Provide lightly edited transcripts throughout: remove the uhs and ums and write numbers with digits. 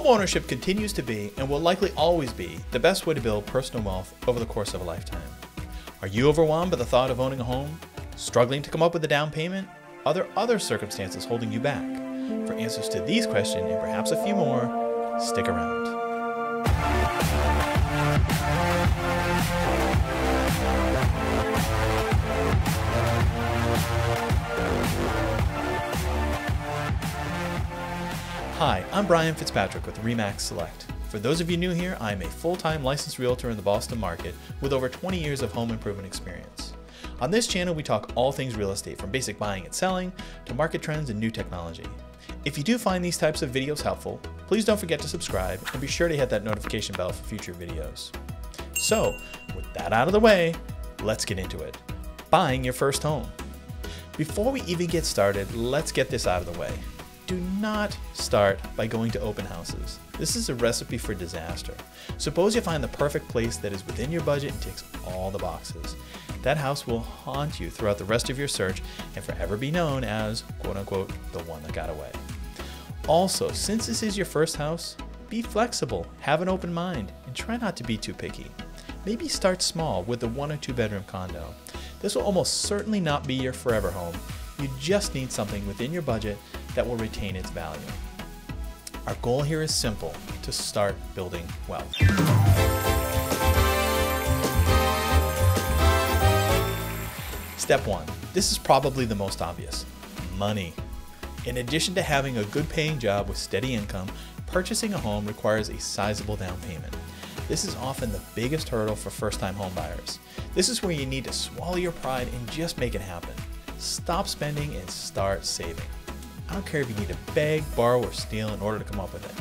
Homeownership continues to be, and will likely always be, the best way to build personal wealth over the course of a lifetime. Are you overwhelmed by the thought of owning a home? Struggling to come up with a down payment? Are there other circumstances holding you back? For answers to these questions and perhaps a few more, stick around. Hi, I'm Brian Fitzpatrick with Select. For those of you new here, I'm a full-time licensed realtor in the Boston market with over 20 years of home improvement experience. On this channel, we talk all things real estate, from basic buying and selling to market trends and new technology. If you do find these types of videos helpful, please don't forget to subscribe and be sure to hit that notification bell for future videos. So, with that out of the way, let's get into it. Buying your first home. Before we even get started, let's get this out of the way. Do not start by going to open houses. This is a recipe for disaster. Suppose you find the perfect place that is within your budget and ticks all the boxes. That house will haunt you throughout the rest of your search and forever be known as, quote unquote, the one that got away. Also, since this is your first house, be flexible, have an open mind, and try not to be too picky. Maybe start small with a 1 or 2 bedroom condo. This will almost certainly not be your forever home. You just need something within your budget that will retain its value. Our goal here is simple: to start building wealth. Step 1. This is probably the most obvious. Money. In addition to having a good paying job with steady income, purchasing a home requires a sizable down payment. This is often the biggest hurdle for first-time home buyers. This is where you need to swallow your pride and just make it happen. Stop spending and start saving. I don't care if you need to beg, borrow, or steal in order to come up with it.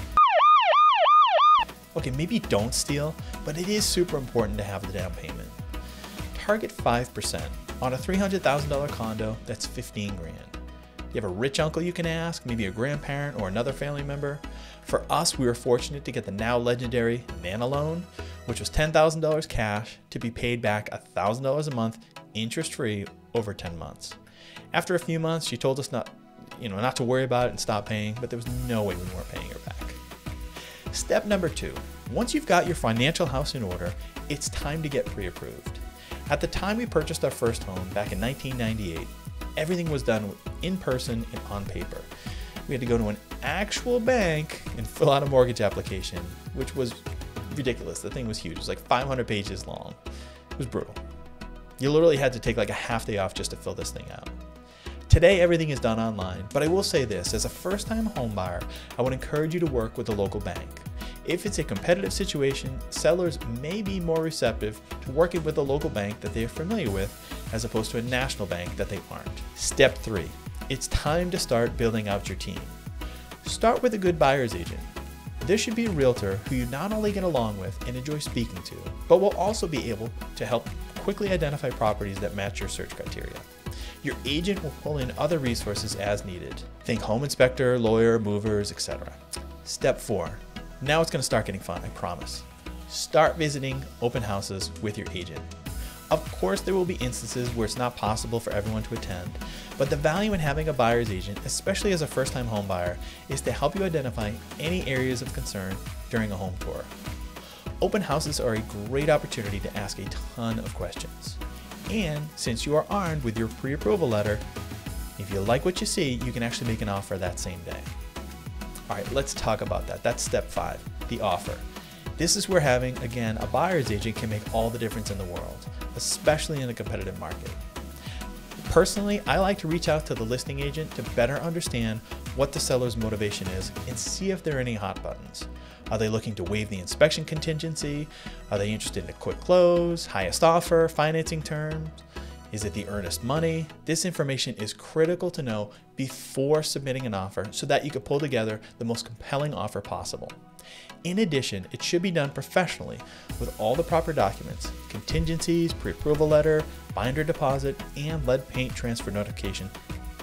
Okay, maybe don't steal, but it is super important to have the down payment. Target 5%. On a $300,000 condo, that's 15 grand. You have a rich uncle you can ask, maybe a grandparent or another family member. For us, we were fortunate to get the now legendary Nana loan, which was $10,000 cash to be paid back $1,000 a month, interest-free, over 10 months. After a few months, she told us not to worry about it and stop paying, but there was no way we weren't paying her back. Step number 2. Once you've got your financial house in order, it's time to get pre-approved. At the time we purchased our first home back in 1998, everything was done in person and on paper. We had to go to an actual bank and fill out a mortgage application, which was ridiculous. The thing was huge. It was like 500 pages long. It was brutal. You literally had to take like a half day off just to fill this thing out. Today, everything is done online, but I will say this: as a first-time home buyer, I would encourage you to work with a local bank. If it's a competitive situation, sellers may be more receptive to working with a local bank that they are familiar with as opposed to a national bank that they aren't. Step 3. It's time to start building out your team. Start with a good buyer's agent. This should be a realtor who you not only get along with and enjoy speaking to, but will also be able to help quickly identify properties that match your search criteria. Your agent will pull in other resources as needed. Think home inspector, lawyer, movers, etc. Step 4. Now it's going to start getting fun, I promise. Start visiting open houses with your agent. Of course, there will be instances where it's not possible for everyone to attend, but the value in having a buyer's agent, especially as a first-time home buyer, is to help you identify any areas of concern during a home tour. Open houses are a great opportunity to ask a ton of questions. And since you are armed with your pre-approval letter, if you like what you see, you can actually make an offer that same day. All right, let's talk about that. That's step 5, the offer. This is where having, again, a buyer's agent can make all the difference in the world, especially in a competitive market. Personally, I like to reach out to the listing agent to better understand what the seller's motivation is and see if there are any hot buttons. Are they looking to waive the inspection contingency? Are they interested in a quick close, highest offer, financing terms? Is it the earnest money? This information is critical to know before submitting an offer so that you can pull together the most compelling offer possible. In addition, it should be done professionally with all the proper documents: contingencies, pre-approval letter, binder deposit, and lead paint transfer notification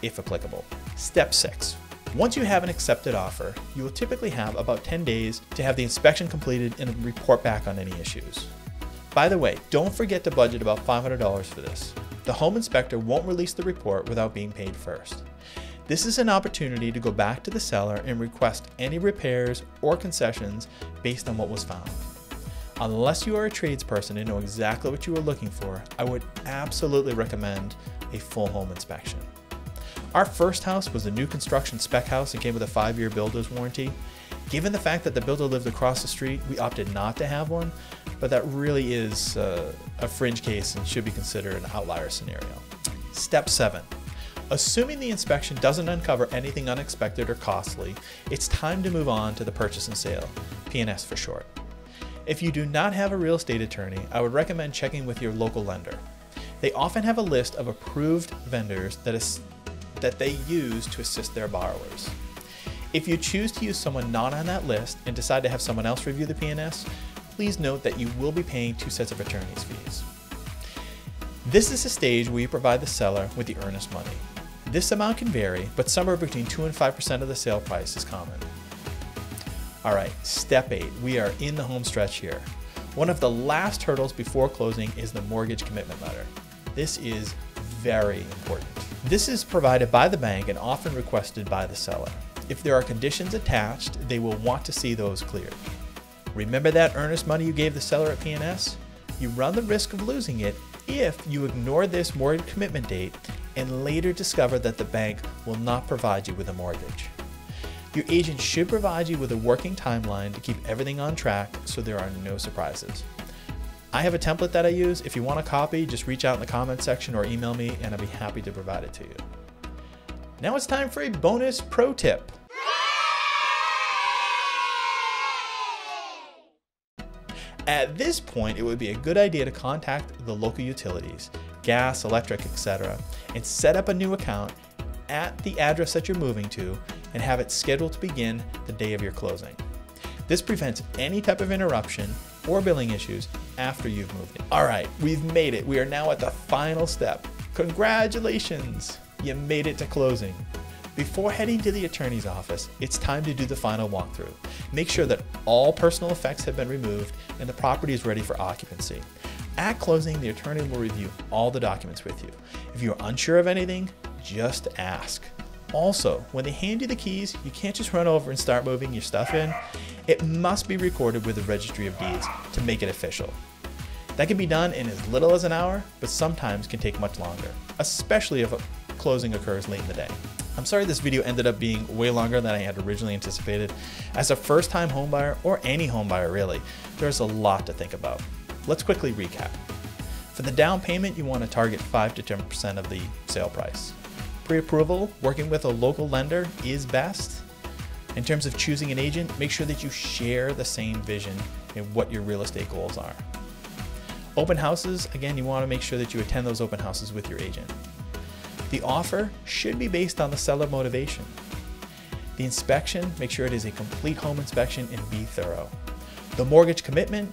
if applicable. Step 6. Once you have an accepted offer, you will typically have about 10 days to have the inspection completed and report back on any issues. By the way, don't forget to budget about $500 for this. The home inspector won't release the report without being paid first. This is an opportunity to go back to the seller and request any repairs or concessions based on what was found. Unless you are a tradesperson and know exactly what you are looking for, I would absolutely recommend a full home inspection. Our first house was a new construction spec house and came with a 5-year builder's warranty. Given the fact that the builder lived across the street, we opted not to have one, but that really is a fringe case and should be considered an outlier scenario. Step 7. Assuming the inspection doesn't uncover anything unexpected or costly, it's time to move on to the purchase and sale, P&S for short. If you do not have a real estate attorney, I would recommend checking with your local lender. They often have a list of approved vendors that they use to assist their borrowers. If you choose to use someone not on that list and decide to have someone else review the P&S, please note that you will be paying 2 sets of attorney's fees. This is the stage where you provide the seller with the earnest money. This amount can vary, but somewhere between 2 and 5% of the sale price is common. All right, step 8, we are in the home stretch here. One of the last hurdles before closing is the mortgage commitment letter. This is very important. This is provided by the bank and often requested by the seller. If there are conditions attached, they will want to see those cleared. Remember that earnest money you gave the seller at P&S? You run the risk of losing it if you ignore this mortgage commitment date and later discover that the bank will not provide you with a mortgage. Your agent should provide you with a working timeline to keep everything on track so there are no surprises. I have a template that I use. If you want a copy, just reach out in the comments section or email me and I'll be happy to provide it to you. Now it's time for a bonus pro tip. At this point, it would be a good idea to contact the local utilities, gas, electric, etc., and set up a new account at the address that you're moving to and have it scheduled to begin the day of your closing. This prevents any type of interruption or billing issues after you've moved in. All right, we've made it. We are now at the final step. Congratulations, you made it to closing. Before heading to the attorney's office, it's time to do the final walkthrough. Make sure that all personal effects have been removed and the property is ready for occupancy. At closing, the attorney will review all the documents with you. If you're unsure of anything, just ask. Also, when they hand you the keys, you can't just run over and start moving your stuff in. It must be recorded with the Registry of Deeds to make it official. That can be done in as little as an hour, but sometimes can take much longer, especially if a closing occurs late in the day. I'm sorry this video ended up being way longer than I had originally anticipated. As a first-time homebuyer, or any homebuyer really, there's a lot to think about. Let's quickly recap. For the down payment, you want to target 5 to 10% of the sale price. Pre-approval, working with a local lender is best. In terms of choosing an agent, make sure that you share the same vision and what your real estate goals are. Open houses, again, you want to make sure that you attend those open houses with your agent. The offer should be based on the seller motivation. The inspection, make sure it is a complete home inspection and be thorough. The mortgage commitment,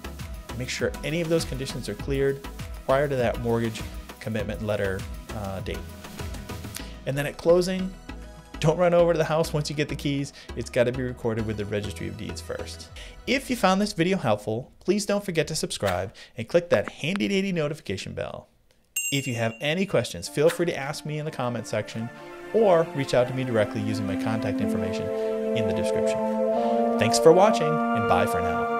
make sure any of those conditions are cleared prior to that mortgage commitment letter date. And then at closing, don't run over to the house once you get the keys. It's got to be recorded with the Registry of Deeds first. If you found this video helpful, please don't forget to subscribe and click that handy dandy notification bell. If you have any questions, feel free to ask me in the comment section or reach out to me directly using my contact information in the description. Thanks for watching and bye for now.